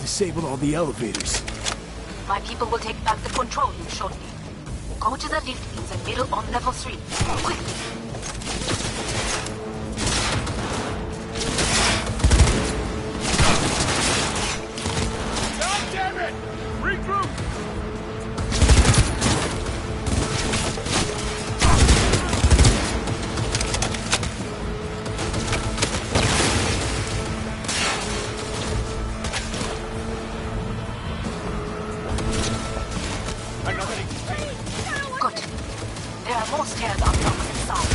disabled all the elevators. My people will take back the control room shortly. Go to the lift in the middle on level 3. Quickly! God damn it! Regroup! Good. There are more stairs up the opposite side.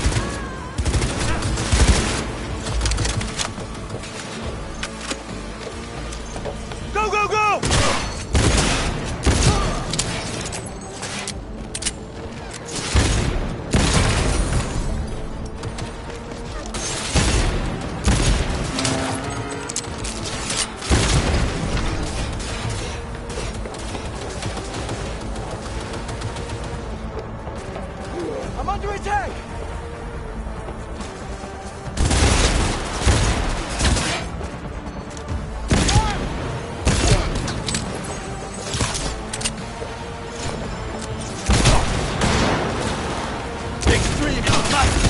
Go, go, go! I'm under attack! Big three of your life!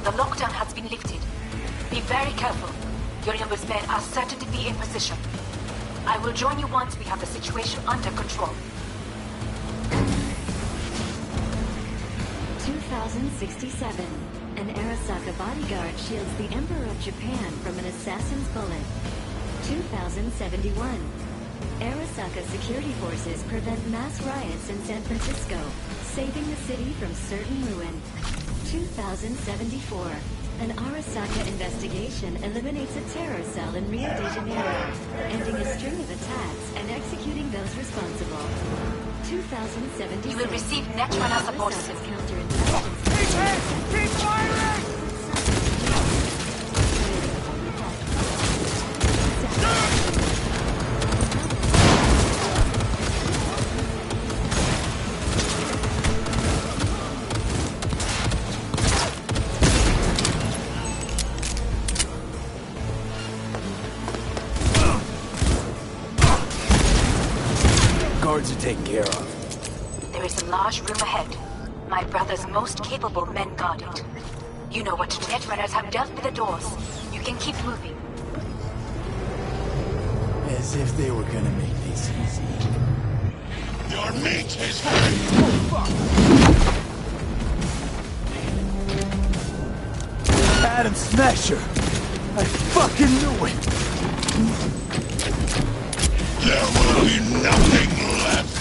The lockdown has been lifted. Be very careful. Your youngest men are certain to be in position. I will join you once we have the situation under control. 2067. An Arasaka bodyguard shields the Emperor of Japan from an assassin's bullet. 2071. Arasaka security forces prevent mass riots in San Francisco, saving the city from certain ruin. 2074. An Arasaka investigation eliminates a terror cell in Rio de Janeiro, ending a string of attacks and executing those responsible. 2076. You will receive Netrunner support Arasaka's system. counterintelligence. Keep hit! Keep firing! Guards are taken care of. There is a large room ahead. My brother's most capable men guard it. You know what Netrunners have dealt with the doors. You can keep moving. As if they were gonna make this easy. Your meat is Adam Smasher! I fucking knew it! There will be nothing left!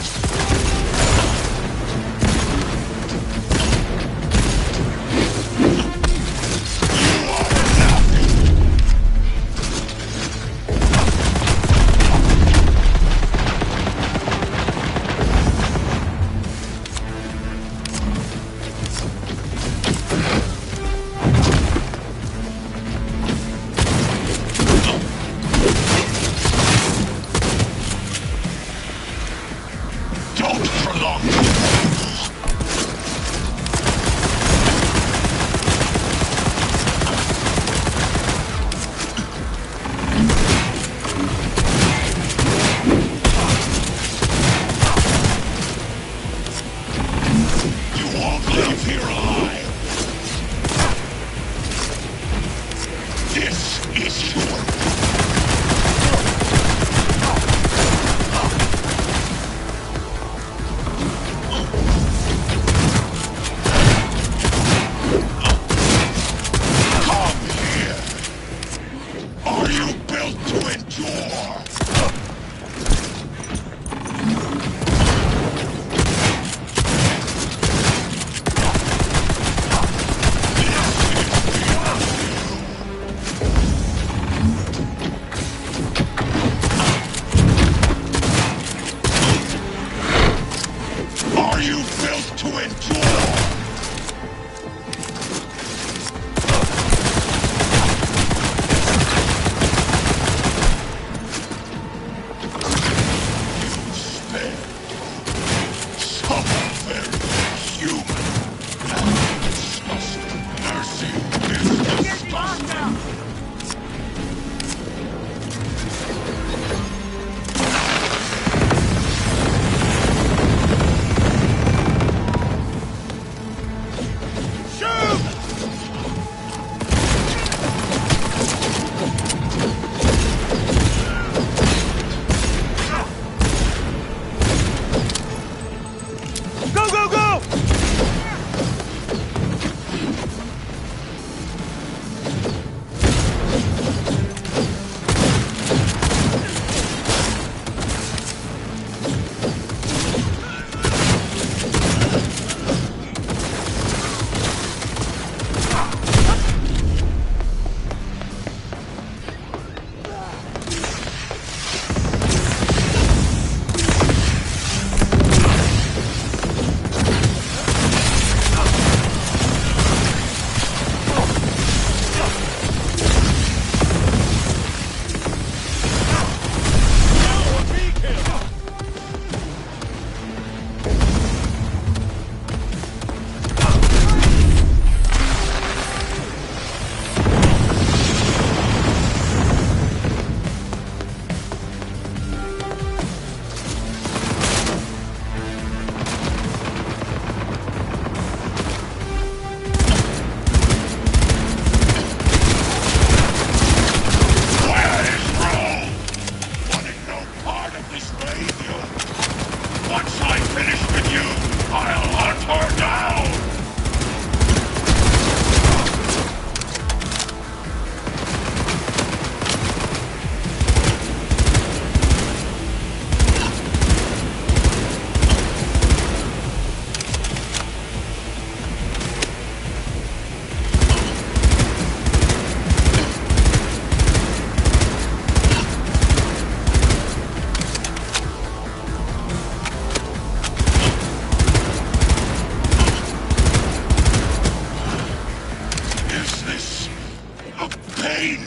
pain.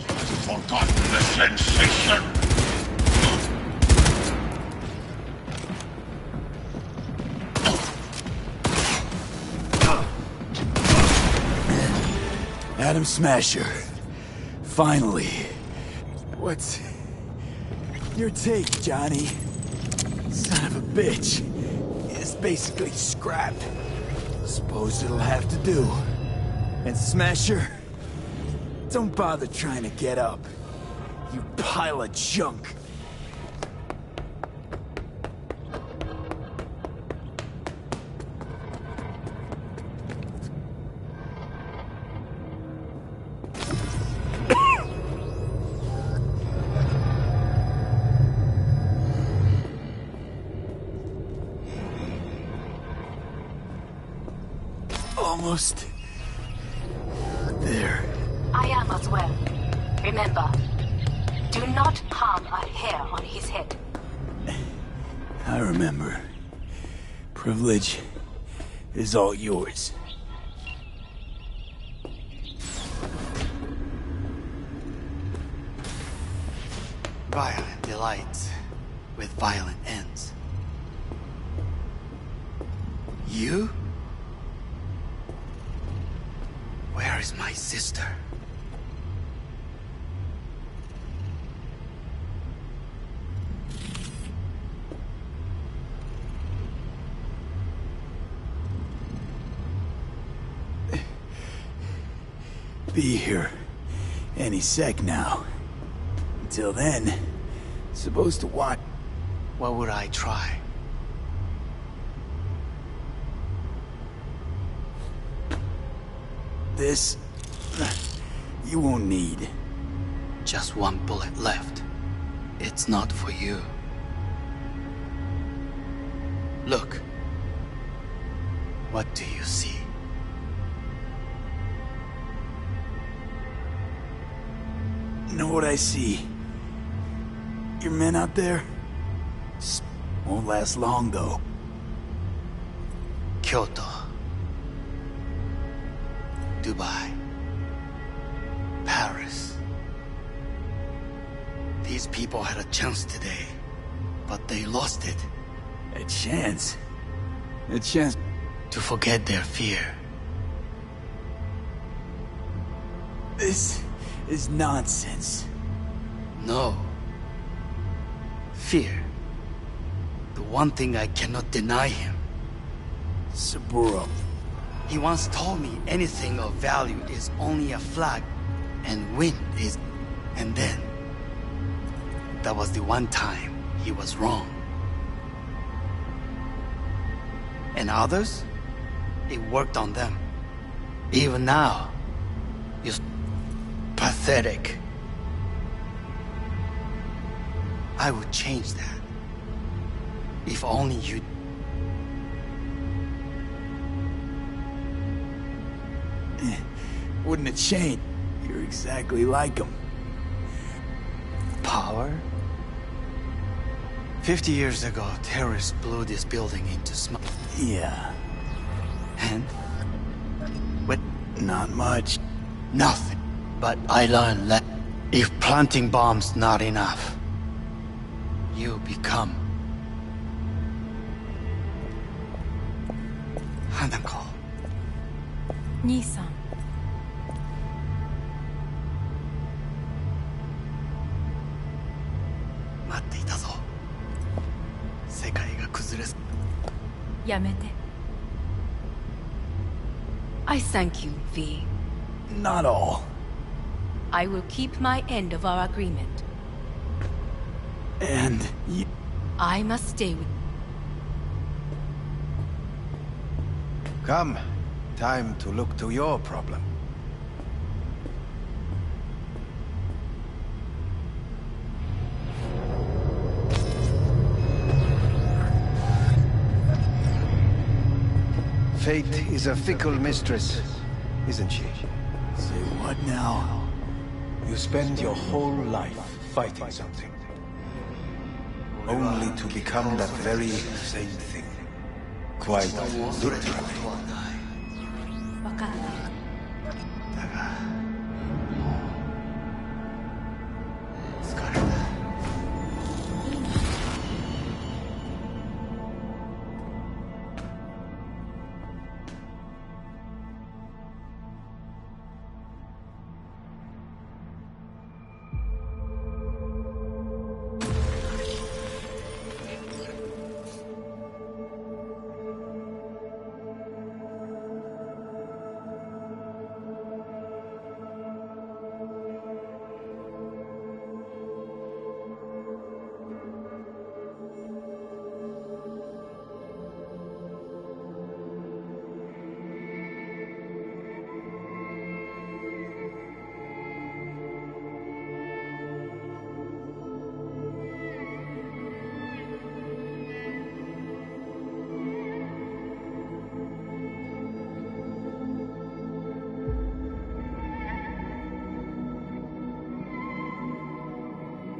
I've forgotten the sensation. Adam Smasher. Finally. What's your take, Johnny? Son of a bitch. It's basically scrapped. Suppose it'll have to do. And Smasher, don't bother trying to get up. You pile of junk. Almost there. I am as well. Remember, do not harm a hair on his head. I remember. Privilege is all yours. Violent delights with violent ends. You? Where is my sister? Be here any sec now. Until then, supposed to watch. What would I try? This you won't need. Just one bullet left. It's not for you. Look. What do you see? Know what I see? Your men out there? Won't last long, though. Kyoto. Dubai. Paris. These people had a chance today, but they lost it. A chance? A chance To forget their fear. This is nonsense. No. Fear. The one thing I cannot deny him. Saburo. He once told me anything of value is only a flag, and wind is... And then... That was the one time he was wrong. And others? It worked on them. Even now, you're pathetic. I would change that. If only you... Wouldn't it change? You're exactly like him. Power? 50 years ago, terrorists blew this building into smoke. Yeah, And? With not much. nothing. But I learned that if planting bombs not enough, you become... Hanako. 兄さん。待っていたぞ。世界が崩れす。やめて。I thank you, V. Not all. I will keep my end of our agreement. And you... I must stay with... Come. Time to look to your problem. Fate is a fickle mistress, isn't she? Say what now? You spend your whole life fighting something, only to become that very same thing. Quite literally. わかった。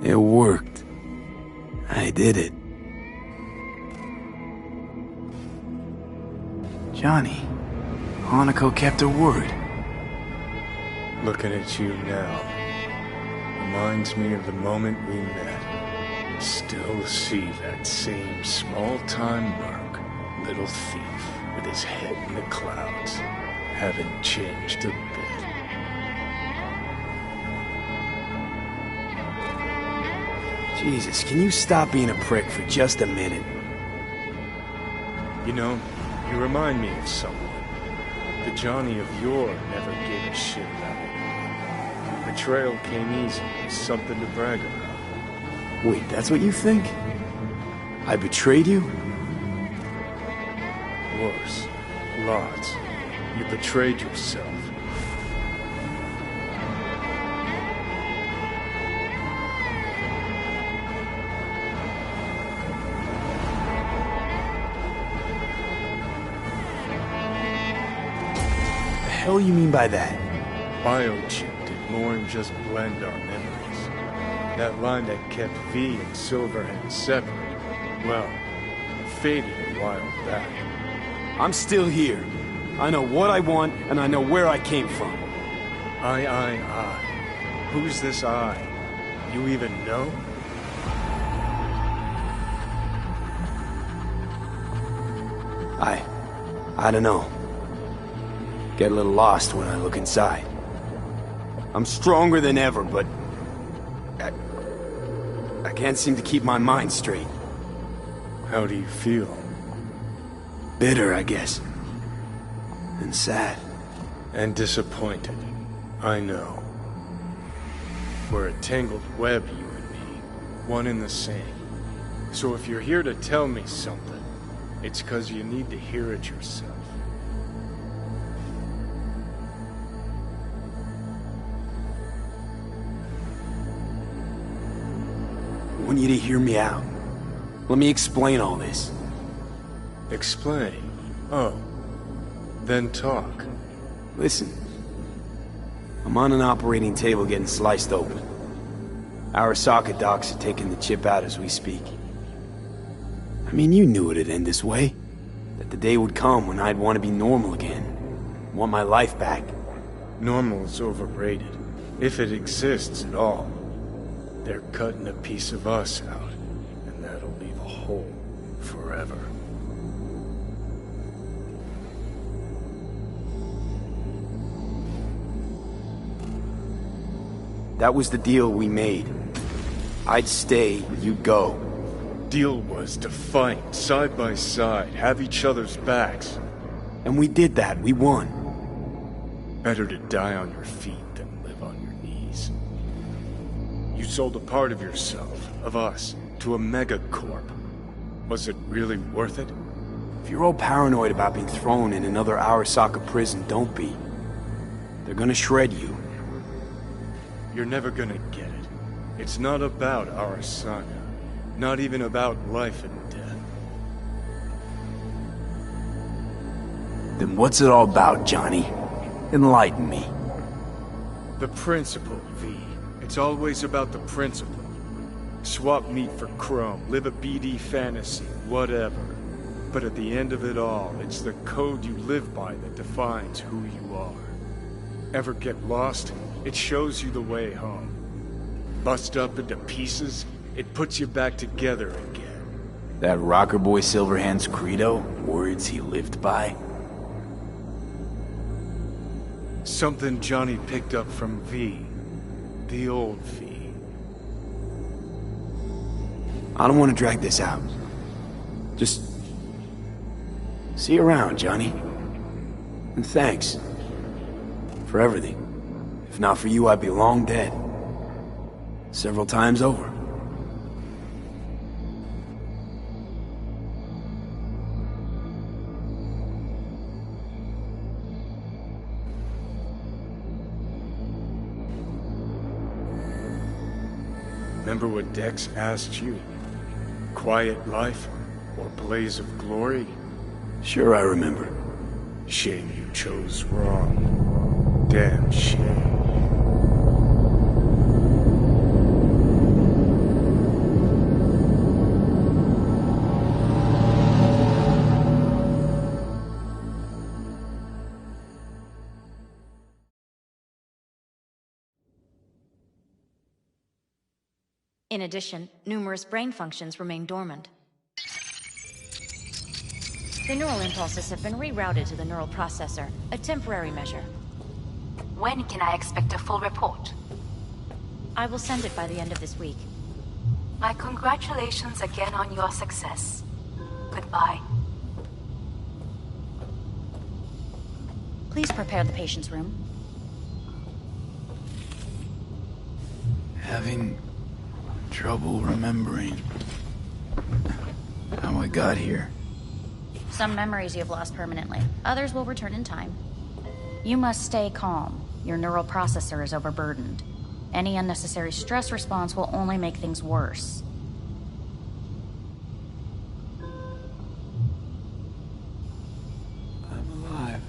It worked. I did it. Johnny, Hanako kept her word. Looking at you now reminds me of the moment we met. Still see that same small-time merc, little thief with his head in the clouds. Haven't changed a bit. Jesus, can you stop being a prick for just a minute? You know, you remind me of someone. The Johnny of yore never gave a shit about it. Betrayal came easy, something to brag about. Wait, that's what you think? I betrayed you? Worse. Lots. You betrayed yourself. The hell you mean by that? Biochip did more than just blend our memories. That line that kept V and Silverhand separate, well, it faded a while back. I'm still here. I know what I want, and I know where I came from. I. Who's this I? You even know? I don't know. Get a little lost when I look inside. I'm stronger than ever, but I can't seem to keep my mind straight. How do you feel? Bitter, I guess. And sad. And disappointed. I know. We're a tangled web, you and me. One and the same. So if you're here to tell me something, it's 'cause you need to hear it yourself. I want you to hear me out. Let me explain all this. Explain? Oh. Then talk. Listen. I'm on an operating table getting sliced open. Arasaka docs are taking the chip out as we speak. I mean, you knew it'd end this way. That the day would come when I'd want to be normal again. Want my life back. Normal is overrated. If it exists at all. They're cutting a piece of us out, and that'll leave a hole forever. That was the deal we made. I'd stay, you'd go. Deal was to fight, side by side, have each other's backs. And we did that, we won. Better to die on your feet than live on your knees. You sold a part of yourself, of us, to a megacorp. Was it really worth it? If you're all paranoid about being thrown in another Arasaka prison, don't be. They're gonna shred you. You're never gonna get it. It's not about Arasaka. Not even about life and death. Then what's it all about, Johnny? Enlighten me. The principle, V. It's always about the principle. Swap meat for chrome, live a BD fantasy, whatever. But at the end of it all, it's the code you live by that defines who you are. Ever get lost? It shows you the way home. Bust up into pieces, it puts you back together again. That rocker boy Silverhand's credo? Words he lived by? Something Johnny picked up from V. The old V. I don't want to drag this out. Just... see you around, Johnny. And thanks. For everything. If not for you, I'd be long dead. Several times over. Remember what Dex asked you? Quiet life or blaze of glory? Sure, I remember. Shame you chose wrong. Damn shame. In addition, numerous brain functions remain dormant. The neural impulses have been rerouted to the neural processor, a temporary measure. When can I expect a full report? I will send it by the end of this week. My congratulations again on your success. Goodbye. Please prepare the patient's room. Having trouble remembering how I got here. Some memories you have lost permanently. Others will return in time. You must stay calm. Your neural processor is overburdened. Any unnecessary stress response will only make things worse. I'm alive.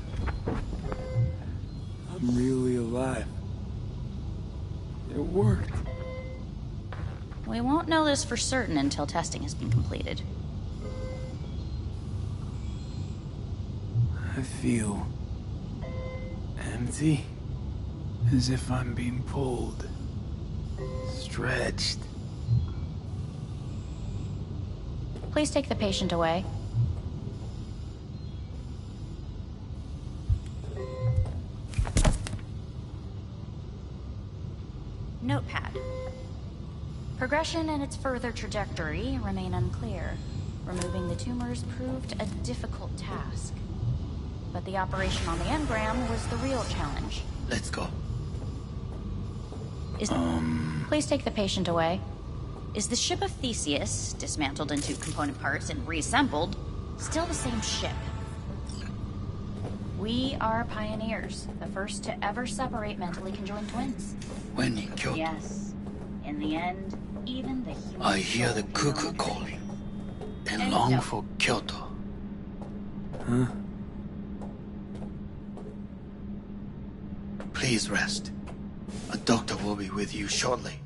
I'm really alive. It worked. We won't know this for certain until testing has been completed. I feel empty, as if I'm being pulled, stretched. Please take the patient away. Notepad. Progression and its further trajectory remain unclear. Removing the tumors proved a difficult task. But the operation on the engram was the real challenge. Let's go. Please take the patient away. Is the ship of Theseus, dismantled into component parts and reassembled, still the same ship? We are pioneers, the first to ever separate mentally conjoined twins. When in Kyoto, Yes. In the end, even the human I hear the soul cuckoo will not calling and And long no. for Kyoto. Huh? Please rest. A doctor will be with you shortly.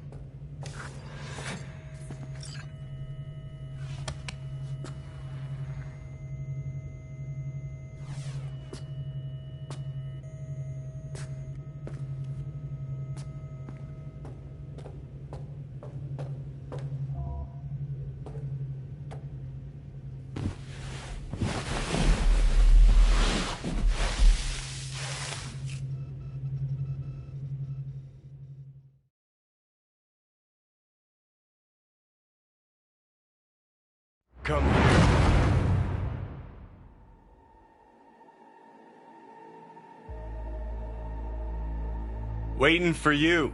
Come here. Waiting for you.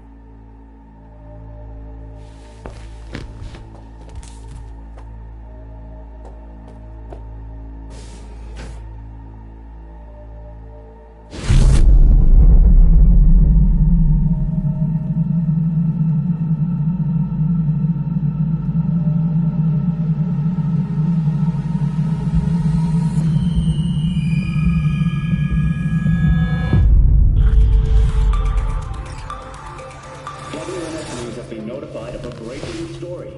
WNS have been notified of a breaking story.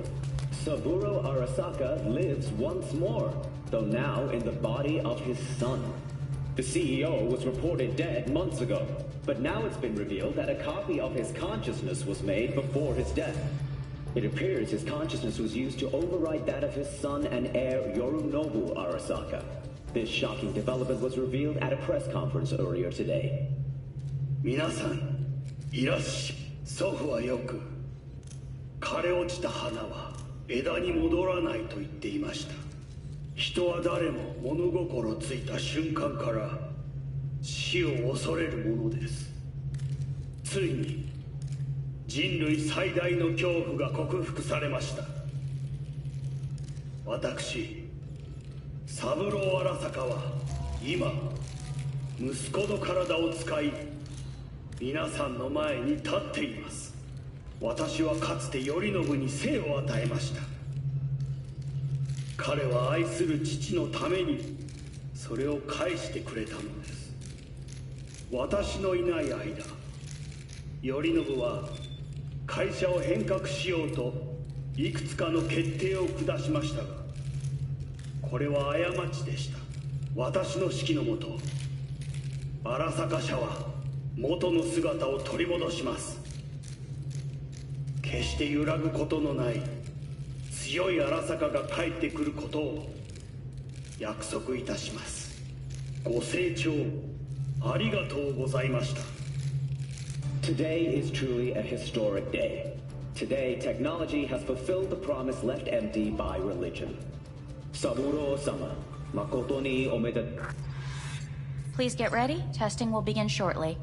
Saburo Arasaka lives once more, though now in the body of his son. The CEO was reported dead months ago, but now it's been revealed that a copy of his consciousness was made before his death. It appears his consciousness was used to override that of his son and heir Yorinobu Arasaka. This shocking development was revealed at a press conference earlier today. 皆さん、いらっしゃい。祖父はよく、枯れ落ちた花は枝に戻らないと言っていました。人は誰も物心ついた瞬間から死を恐れるものです。ついに人類最大の恐怖が克服されました。私、三郎荒坂は今、息子の体を使い、皆さんの前に立っています。私はかつて頼信に生を与えました。彼は愛する父のためにそれを返してくれたのです。私のいない間、頼信は会社を変革しようといくつかの決定を下しましたが、これは過ちでした。私の指揮のもと、荒坂社は元の姿を取り戻します。決して揺らぐことのない強い荒坂が帰ってくることを約束いたします。ご清聴ありがとうございました。 Today is truly a historic day. Today, technology has fulfilled the promise left empty by religion. Saburo-sama, makoto ni omedetou. Please get ready. Testing will begin shortly.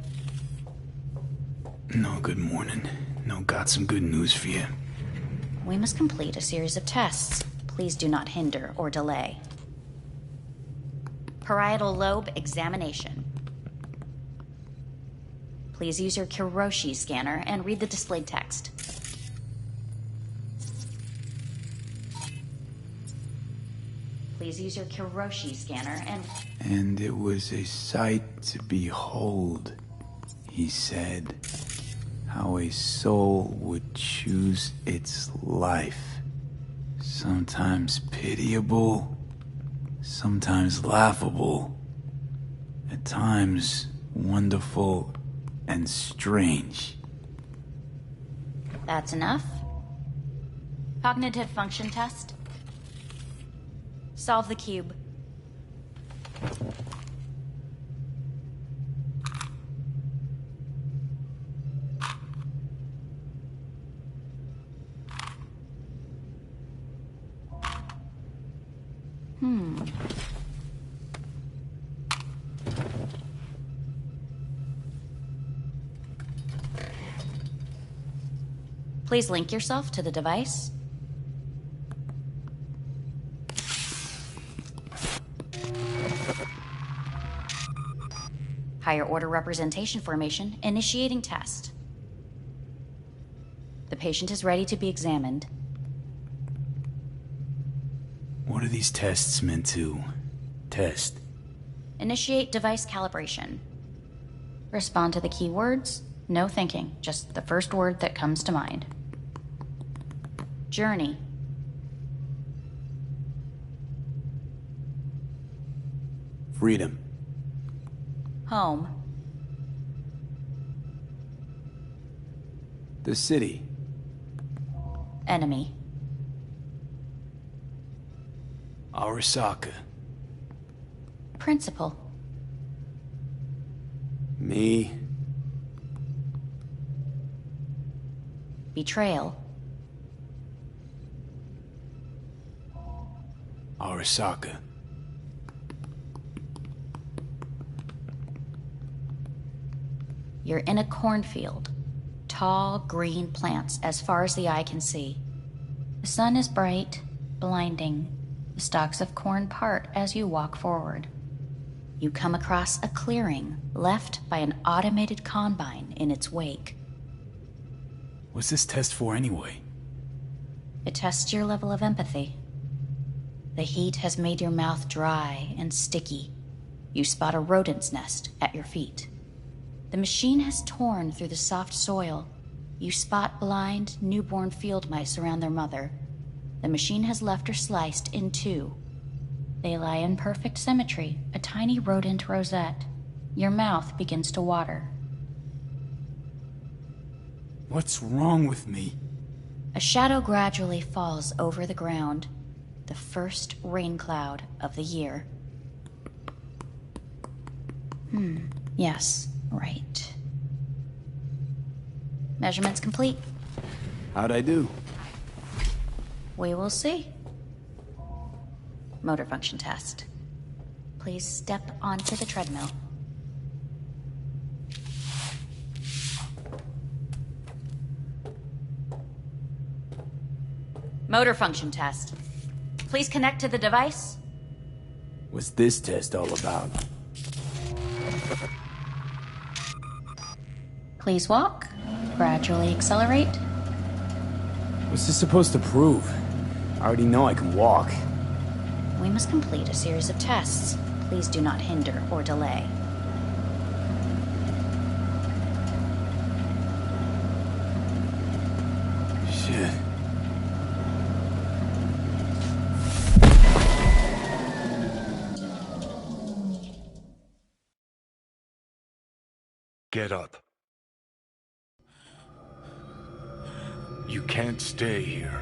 No, good morning. No, got some good news for you. We must complete a series of tests. Please do not hinder or delay. Parietal lobe examination. Please use your Kiroshi scanner and read the displayed text. Please use your Kiroshi scanner and... And it was a sight to behold, he said, how a soul would choose its life. Sometimes pitiable, sometimes laughable, at times wonderful and strange. That's enough. Cognitive function test. Solve the cube. Please link yourself to the device. Higher order representation formation, initiating test. The patient is ready to be examined. What are these tests meant to test? Initiate device calibration. Respond to the keywords. No thinking, just the first word that comes to mind. Journey. Freedom. Home. The city. Enemy. Arasaka. Principal. Me. Betrayal. Arasaka. You're in a cornfield. Tall, green plants as far as the eye can see. The sun is bright, blinding. The stalks of corn part as you walk forward. You come across a clearing left by an automated combine in its wake. What's this test for anyway? It tests your level of empathy. The heat has made your mouth dry and sticky. You spot a rodent's nest at your feet. The machine has torn through the soft soil. You spot blind, newborn field mice around their mother. The machine has left her sliced in two. They lie in perfect symmetry, a tiny rodent rosette. Your mouth begins to water. What's wrong with me? A shadow gradually falls over the ground. The first rain cloud of the year. Yes, right. Measurements complete. How'd I do? We will see. Motor function test. Please step onto the treadmill. Motor function test. Please connect to the device. What's this test all about? Please walk. Gradually accelerate. What's this supposed to prove? I already know I can walk. We must complete a series of tests. Please do not hinder or delay. Shit. Get up. You can't stay here.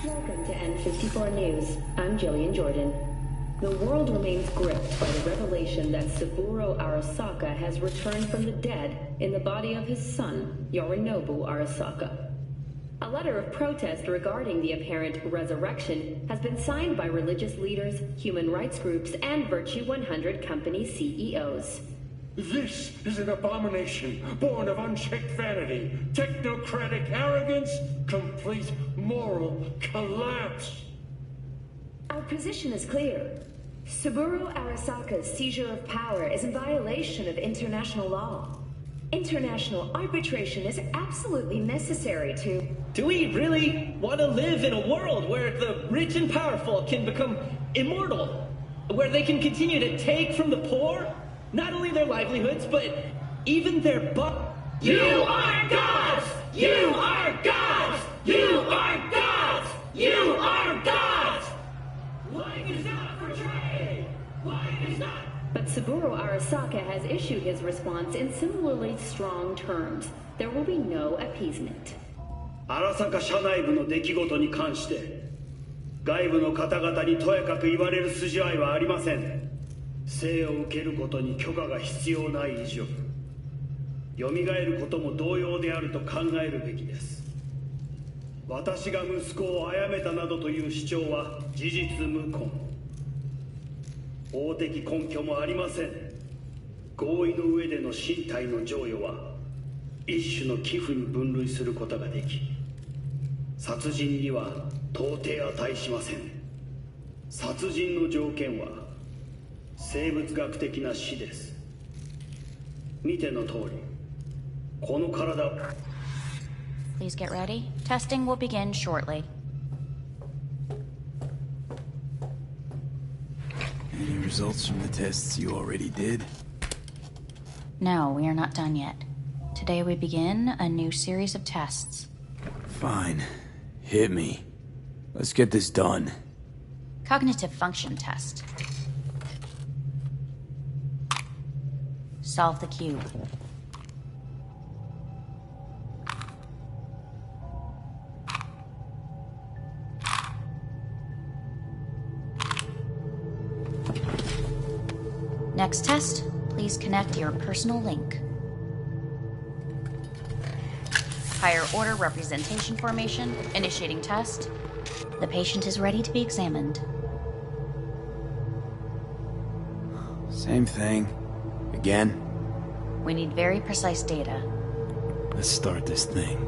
Welcome to N54 News. I'm Jillian Jordan. The world remains gripped by the revelation that Saburo Arasaka has returned from the dead in the body of his son, Yorinobu Arasaka. A letter of protest regarding the apparent resurrection has been signed by religious leaders, human rights groups, and Virtue 100 company CEOs. This is an abomination born of unchecked vanity, technocratic arrogance, complete moral collapse. Our position is clear. Saburo Arasaka's seizure of power is in violation of international law. International arbitration is absolutely necessary to... Do we really want to live in a world where the rich and powerful can become immortal? Where they can continue to take from the poor? Not only their livelihoods, but even their You are gods! You are gods! You are gods! You are gods! Lying is not for trade! Lying is not... But Saburo Arasaka has issued his response in similarly strong terms. There will be no appeasement. 荒坂社内部の出来事に関して外部の方々にとやかく言われる筋合いはありません。生を受けることに許可が必要ない以上蘇ることも同様であると考えるべきです。私が息子を殺めたなどという主張は事実無根。法的根拠もありません。合意の上での身体の贈与は一種の寄付に分類することができ殺人には到底値しません。殺人の条件は生物学的な死です。見ての通りこの体を Please get ready. Testing will begin shortly. Any results from the tests you already did? No, we are not done yet. Today we begin a new series of tests. Fine. Hit me. Let's get this done. Cognitive function test. Solve the cube. Next test, please connect your personal link. Higher order representation formation, initiating test. The patient is ready to be examined. Same thing. Again? We need very precise data. Let's start this thing.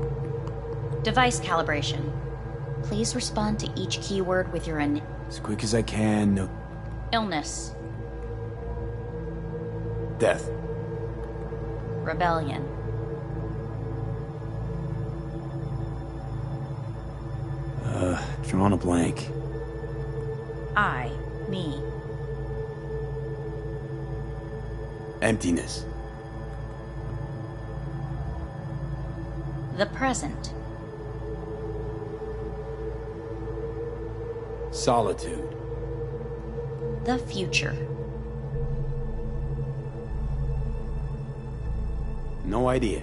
Device calibration. Please respond to each keyword with your As quick as I can, no... illness, Death. rebellion, Drawing a blank. I, me, Emptiness. the present, Solitude. the future, No idea.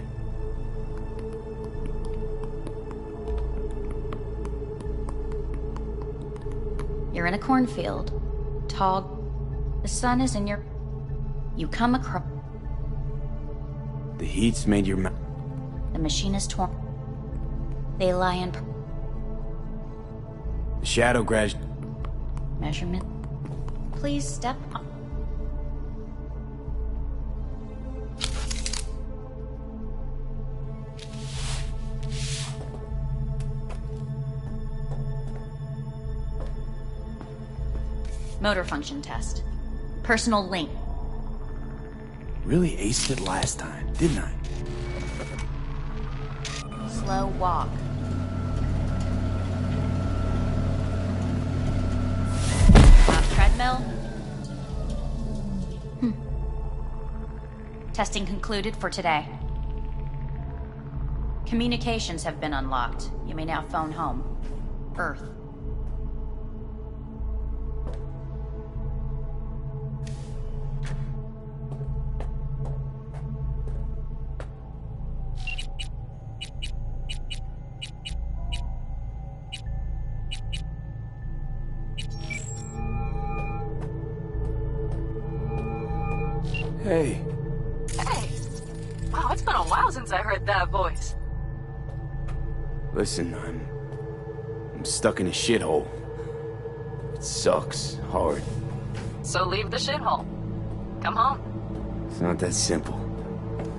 you're in a cornfield, tall, the sun is in your, you come across, The heat's made your mouth... the machine is torn, they lie in The shadow grad... measurement, please step up. Motor function test. Personal link. Really aced it last time, didn't I? Slow walk. Treadmill. Testing concluded for today. Communications have been unlocked. You may now phone home. Earth. Hey. Hey. Wow, it's been a while since I heard that voice. Listen, I'm stuck in a shithole. It sucks hard. So leave the shithole. Come home. It's not that simple.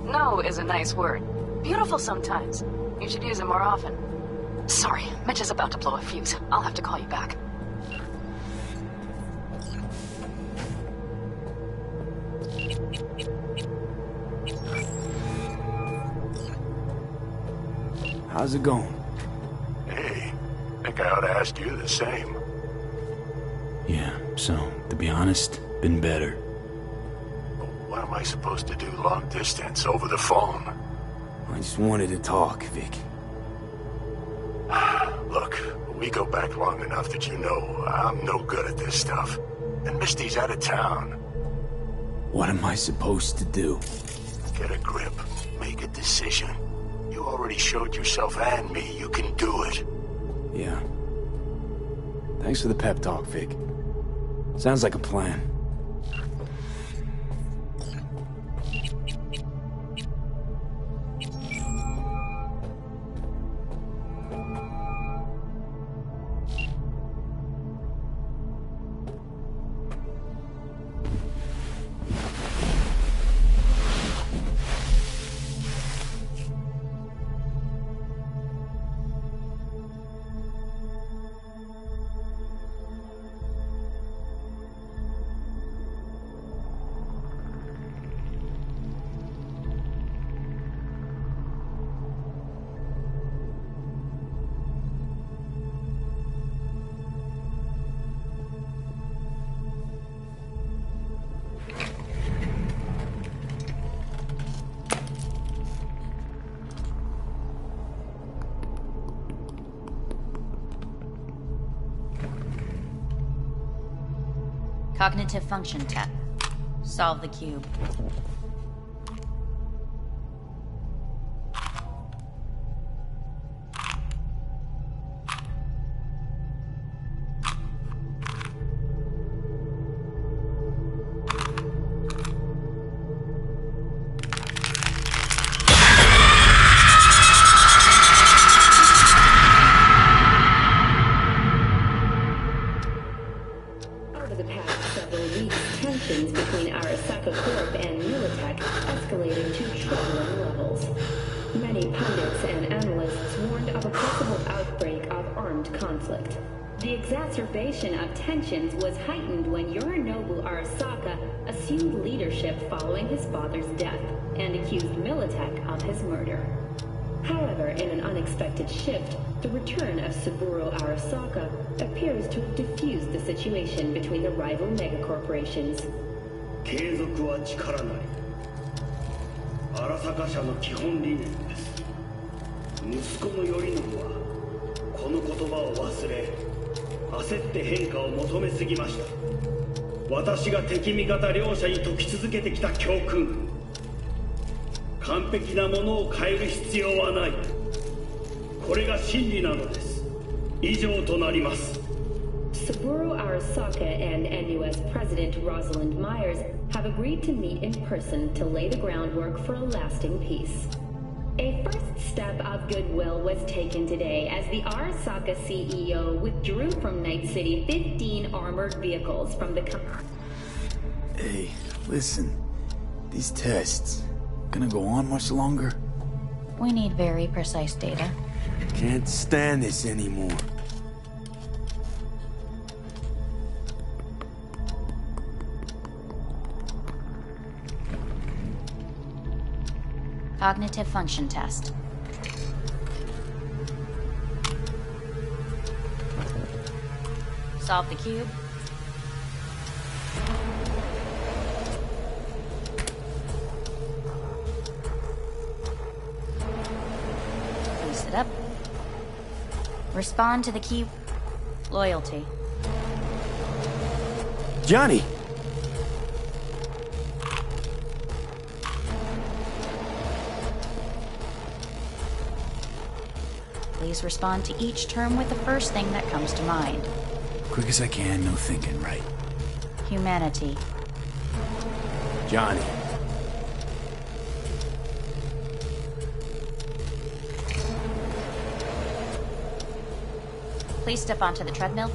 No is a nice word. Beautiful sometimes. You should use it more often. Sorry, Mitch is about to blow a fuse. I'll have to call you back. How's it going? Hey, think I ought to ask you the same. Yeah, so, to be honest, been better. What am I supposed to do long distance over the phone? I just wanted to talk, Vic. Look, we go back long enough that you know I'm no good at this stuff. And Misty's out of town. What am I supposed to do? Get a grip. Make a decision. You already showed yourself and me you can do it. Yeah. Thanks for the pep talk, Vic. Sounds like a plan. Cognitive function test. Solve the cube. Of tensions was heightened when Yorinobu Arasaka assumed leadership following his father's death and accused Militech of his murder. However, in an unexpected shift, the return of Saburo Arasaka appears to have diffused the situation between the rival megacorporations. 継続は力なり。荒坂社の基本理念です。息子の頼信はこの言葉を忘れ、焦って変化を求めすぎました。私が敵味方両者に説き続けてきた教訓。完璧なものを変える必要はない。これが真理なのです。以上となります。Saburo Arasaka and NUS President Rosalind Myers have agreed to meet in person to lay the groundwork for a lasting peace. A first step of goodwill was taken today as the Arasaka CEO withdrew from Night City 15 armored vehicles from the Hey, listen. These tests, gonna go on much longer? We need very precise data. Can't stand this anymore. Cognitive function test. Solve the cube. Boost it up. Respond to the key. Loyalty. Johnny! Please respond to each term with the first thing that comes to mind. Quick as I can, no thinking, right? Humanity. Johnny. Please step onto the treadmill.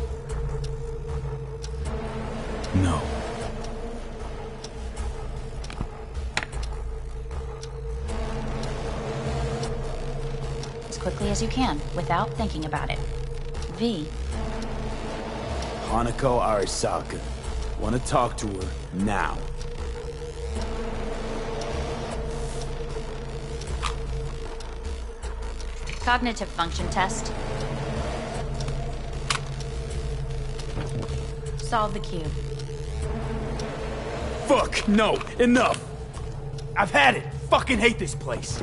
No. As quickly as you can, without thinking about it. V. Hanako Arasaka. Want to talk to her now. Cognitive function test. Solve the cube. Fuck, no, enough! I've had it! Fucking hate this place!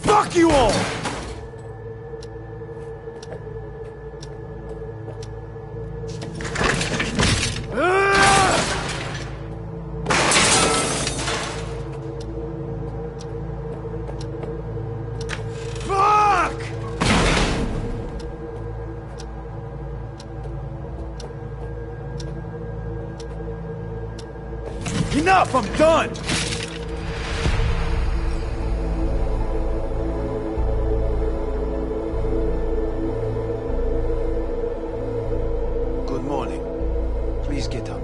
Fuck you all! Enough! I'm done! Good morning. Please get up.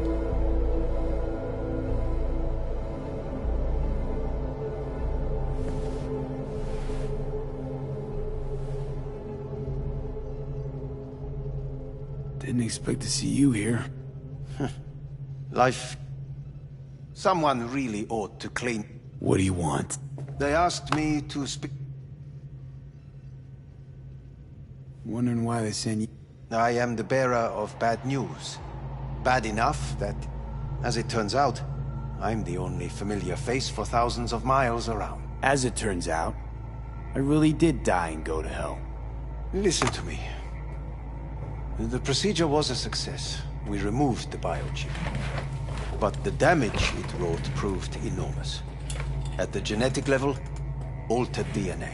Didn't expect to see you here. Life... Someone really ought to clean... What do you want? They asked me to speak... Wondering why they sent you... I am the bearer of bad news. Bad enough that, as it turns out, I'm the only familiar face for thousands of miles around. As it turns out, I really did die and go to hell. Listen to me. The procedure was a success. We removed the biochip. But the damage it wrought proved enormous. At the genetic level, altered DNA.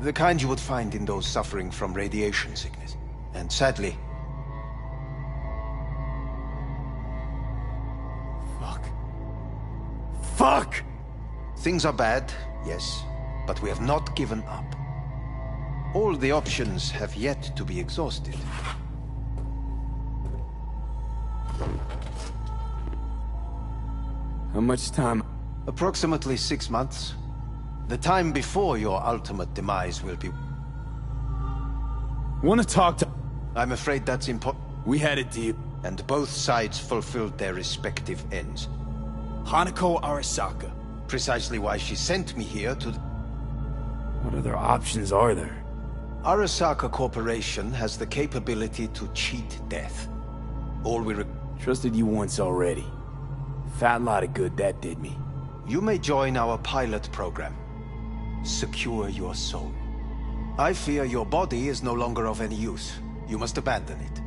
The kind you would find in those suffering from radiation sickness. And sadly... Fuck! Things are bad, yes, but we have not given up. All the options have yet to be exhausted. How much time? Approximately 6 months. The time before your ultimate demise will be... Want to talk to... I'm afraid that's impossible. We had a deal. And both sides fulfilled their respective ends. Hanako Arasaka. Precisely why she sent me here to... What other options are there? Arasaka Corporation has the capability to cheat death. All we Trusted you once already. Fat lot of good that did me. You may join our pilot program. Secure your soul. I fear your body is no longer of any use. You must abandon it.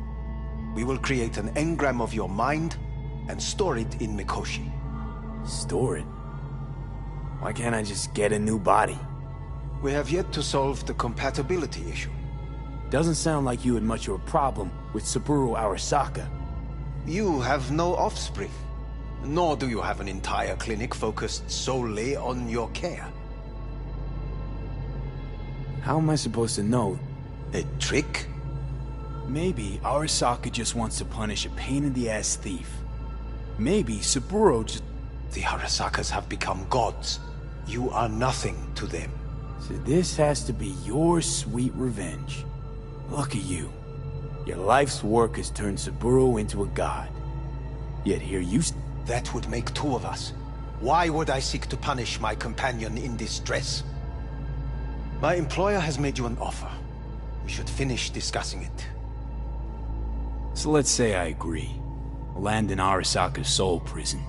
We will create an engram of your mind and store it in Mikoshi. Store it? Why can't I just get a new body? We have yet to solve the compatibility issue. Doesn't sound like you had much of a problem with Saburo Arasaka. You have no offspring. Nor do you have an entire clinic focused solely on your care. How am I supposed to know? A trick? Maybe Arasaka just wants to punish a pain-in-the-ass thief. Maybe Saburo just... The Arasakas have become gods. You are nothing to them. So this has to be your sweet revenge. Look at you. Your life's work has turned Saburo into a god. Yet here you... That would make two of us. Why would I seek to punish my companion in distress? My employer has made you an offer. We should finish discussing it. So let's say I agree. Land in Arasaka's soul prison.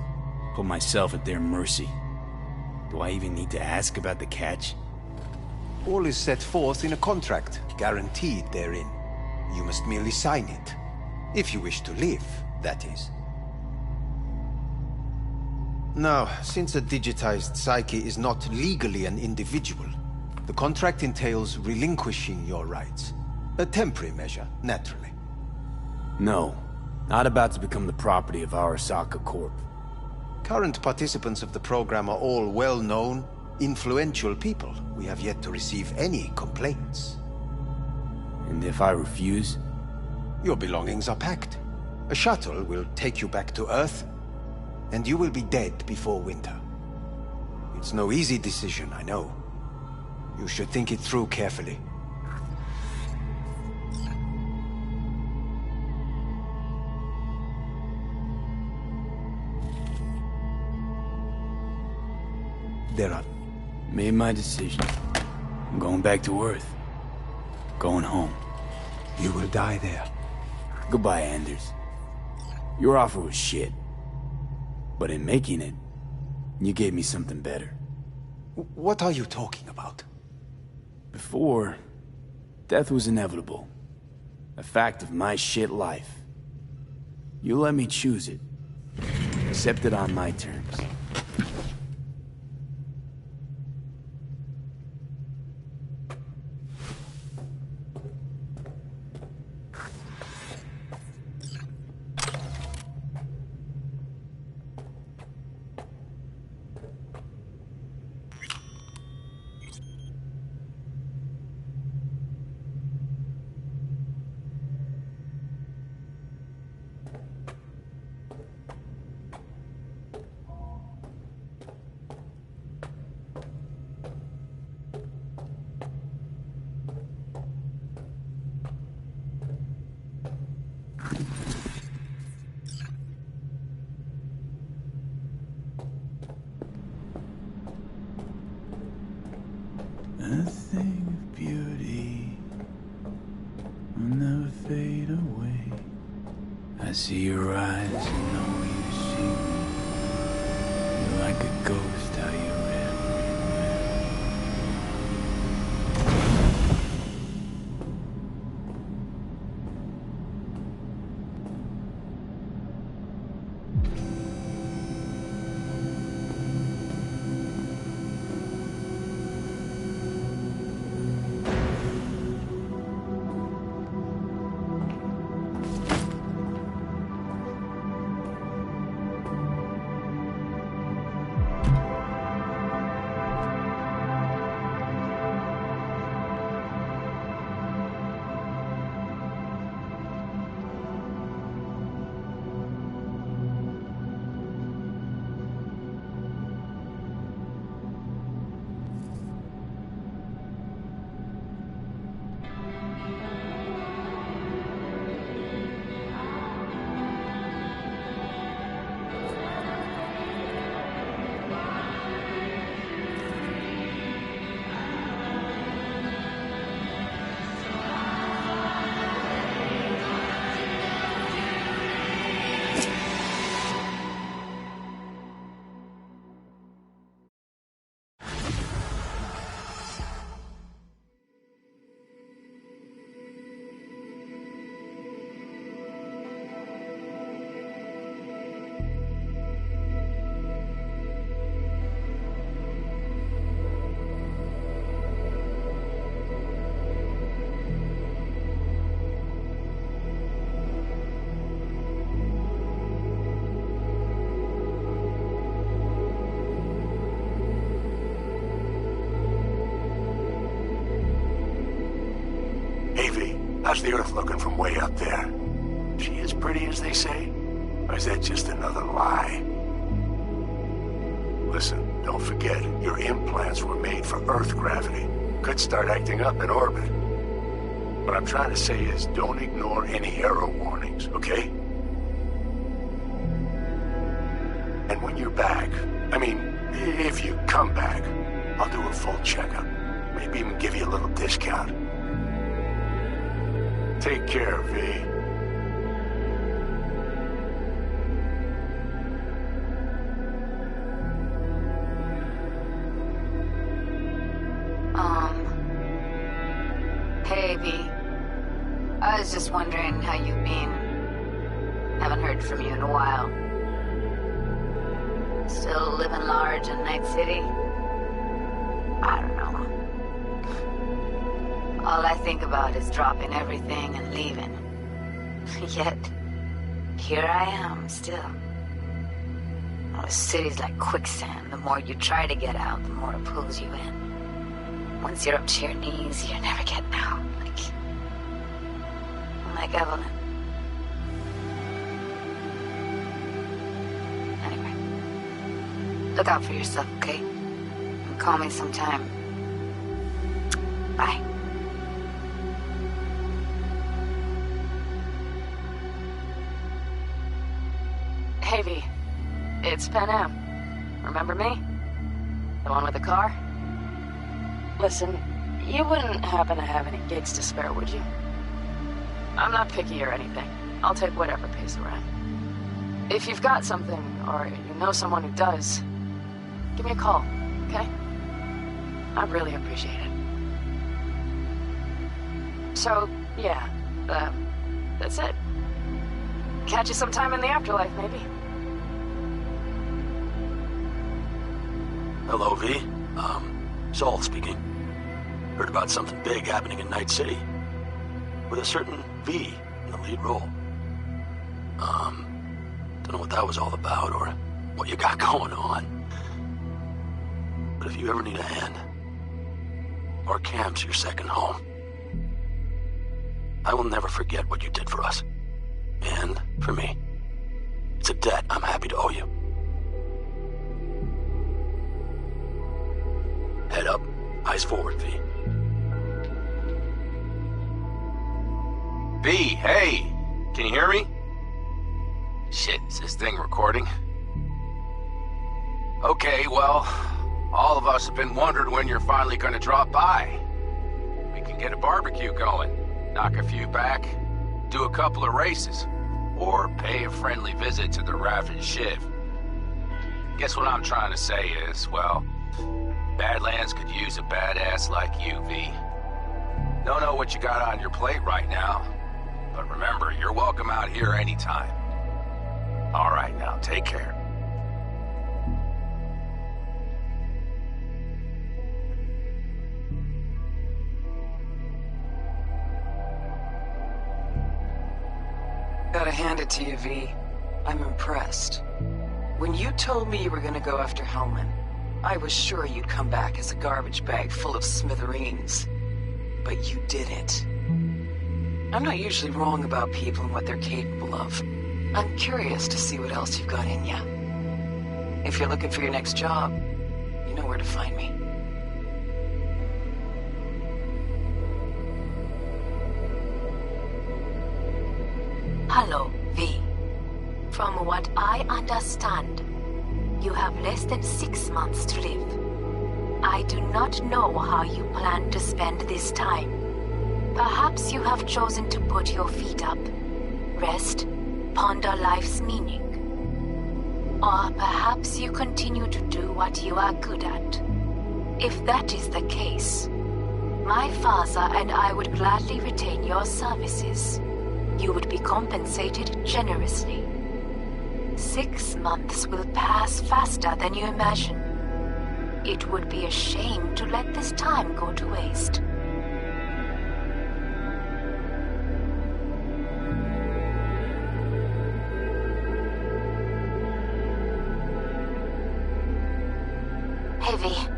Put myself at their mercy. Do I even need to ask about the catch? All is set forth in a contract, guaranteed therein. You must merely sign it. If you wish to live, that is. Now, since a digitized psyche is not legally an individual, the contract entails relinquishing your rights. A temporary measure, naturally. No. Not about to become the property of Arasaka Corp. Current participants of the program are all well-known, influential people. We have yet to receive any complaints. And if I refuse? Your belongings are packed. A shuttle will take you back to Earth, and you will be dead before winter. It's no easy decision, I know. You should think it through carefully. There are... Made my decision. I'm going back to Earth. Going home. You will die there. Goodbye, Anders. Your offer was shit. But in making it, you gave me something better. What are you talking about? Before, death was inevitable. A fact of my shit life. You let me choose it. Accept it on my terms. A thing of beauty will never fade away. I see your eyes and know you see me. You're like a ghost, how you How's the Earth looking from way up there? She as pretty as they say? Or is that just another lie? Listen, Don't forget, your implants were made for Earth gravity. Could start acting up in orbit. What I'm trying to say is, don't ignore any error warnings, okay? And when you're back, I mean, if you come back, I'll do a full checkup. Maybe even give you a little discount. Take care, V. Hey, V. I was just wondering how you've been. Haven't heard from you in a while. Still living large in Night City? I don't know. All I think about is dropping everything and leaving. Yet, here I am, still. Oh, the city's like quicksand. The more you try to get out, the more it pulls you in. Once you're up to your knees, you're never getting out. Like Evelyn. Anyway. Look out for yourself, okay? And call me sometime. Bye. Hey, V. It's Pan Am. Remember me? The one with the car? Listen, you wouldn't happen to have any gigs to spare, would you? I'm not picky or anything. I'll take whatever pays around. If you've got something, or you know someone who does, give me a call, okay? I'd really appreciate it. So, yeah, that's it. Catch you sometime in the afterlife, maybe. Hello, V. Saul speaking. Heard about something big happening in Night City. With a certain V in the lead role. Don't know what that was all about or what you got going on. But if you ever need a hand, our camp's your second home. I will never forget what you did for us. And for me. It's a debt I'm happy to owe you. Head up, eyes forward, V. V, hey! Can you hear me? Shit, is this thing recording? Okay, well, all of us have been wondering when you're finally gonna drop by. We can get a barbecue going, knock a few back, do a couple of races, or pay a friendly visit to the Raven Shiv. Guess what I'm trying to say is, well, Badlands could use a badass like you, V. Don't know what you got on your plate right now, but remember, you're welcome out here anytime. All right, now, take care. Gotta hand it to you, V. I'm impressed. When you told me you were gonna go after Hellman, I was sure you'd come back as a garbage bag full of smithereens. But you didn't. I'm not usually wrong about people and what they're capable of. I'm curious to see what else you've got in ya. If you're looking for your next job, you know where to find me. Hello, V. From what I understand, you have less than 6 months to live. I do not know how you plan to spend this time. Perhaps you have chosen to put your feet up, rest, ponder life's meaning. Or perhaps you continue to do what you are good at. If that is the case, my father and I would gladly retain your services. You would be compensated generously. 6 months will pass faster than you imagine. It would be a shame to let this time go to waste. Hey, V.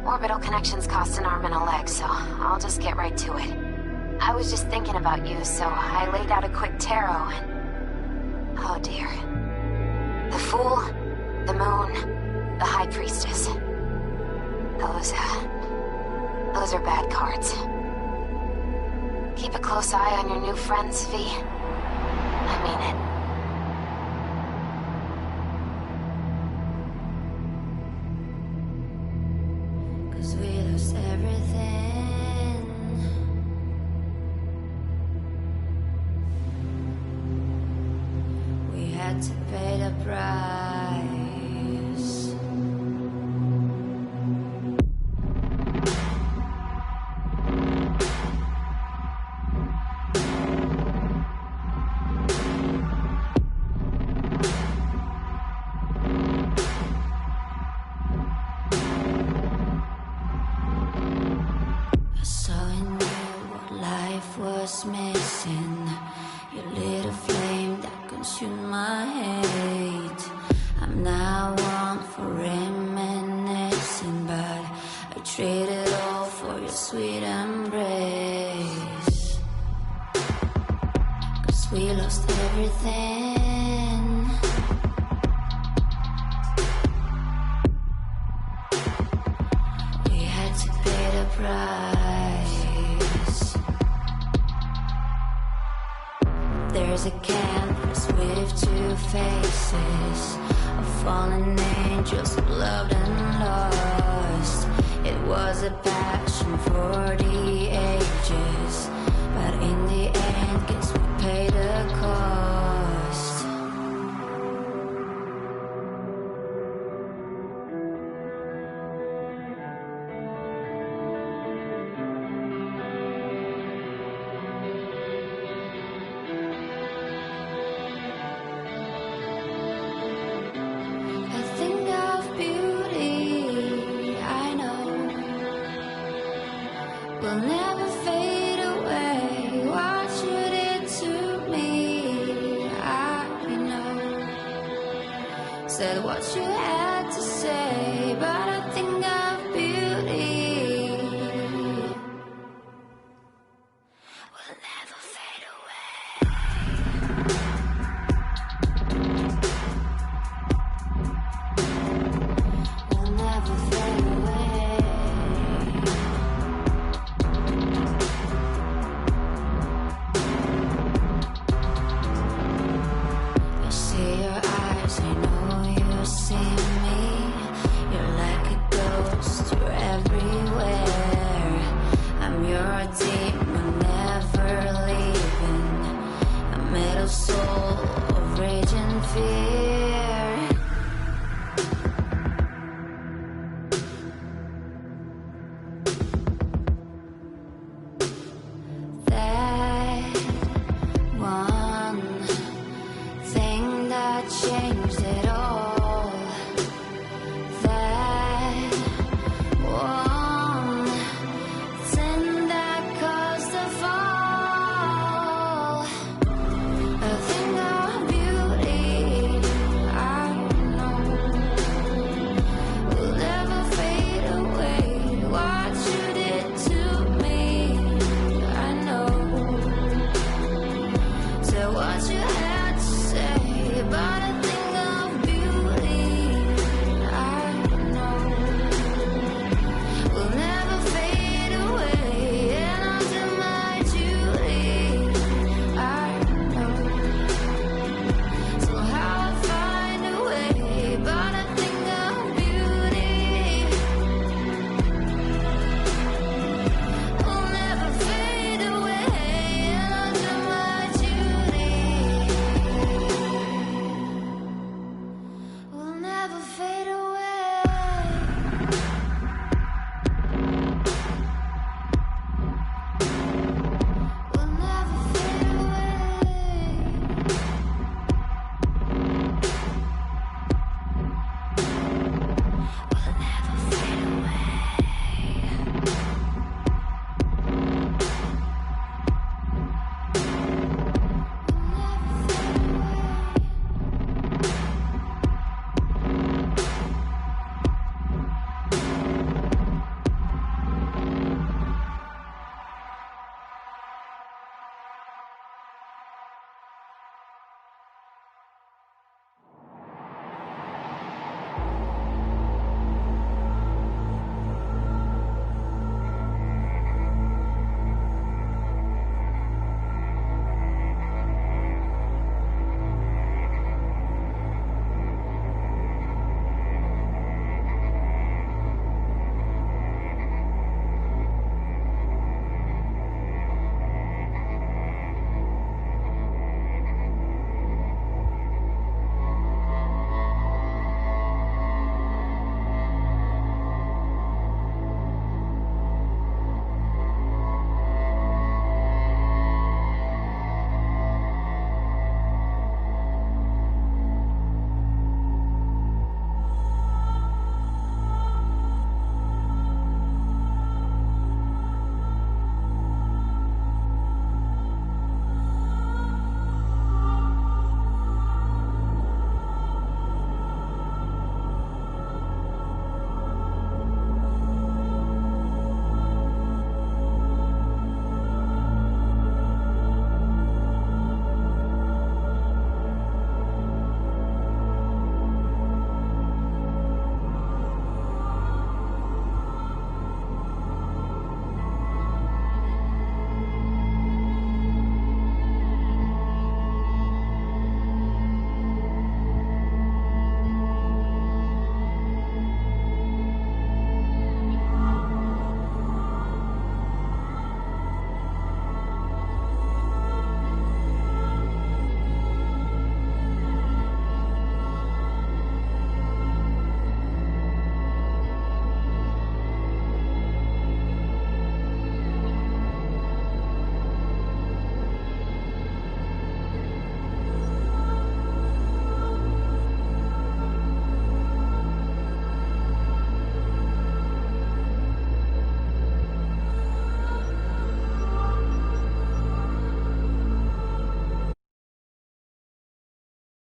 Orbital connections cost an arm and a leg, so I'll just get right to it. I was just thinking about you, so I laid out a quick tarot and... oh dear. The Fool, the Moon, the High Priestess. Those are bad cards. Keep a close eye on your new friends, V. I mean it. 'Cause we lost everything. We had to pay the price. So I knew what life was missing. You lit a flame that consumed my hate. I'm now one for reminiscing, but I traded all for your sweet embrace. 'Cause we lost everything. We had to pay the price. There's a canvas with two faces of fallen angels who loved and lost. It was a passion for the ages, but in the end, guess we paid the cost. I think of beauty, I know, will never fade away. What should it to me? I know. Said what you had to say, but I think of beauty will never fade away. Will never fade away. I see your eyes, I know you see me. You're like a ghost, you're everywhere. I'm your demon, never leaving. A metal soul of rage and fear.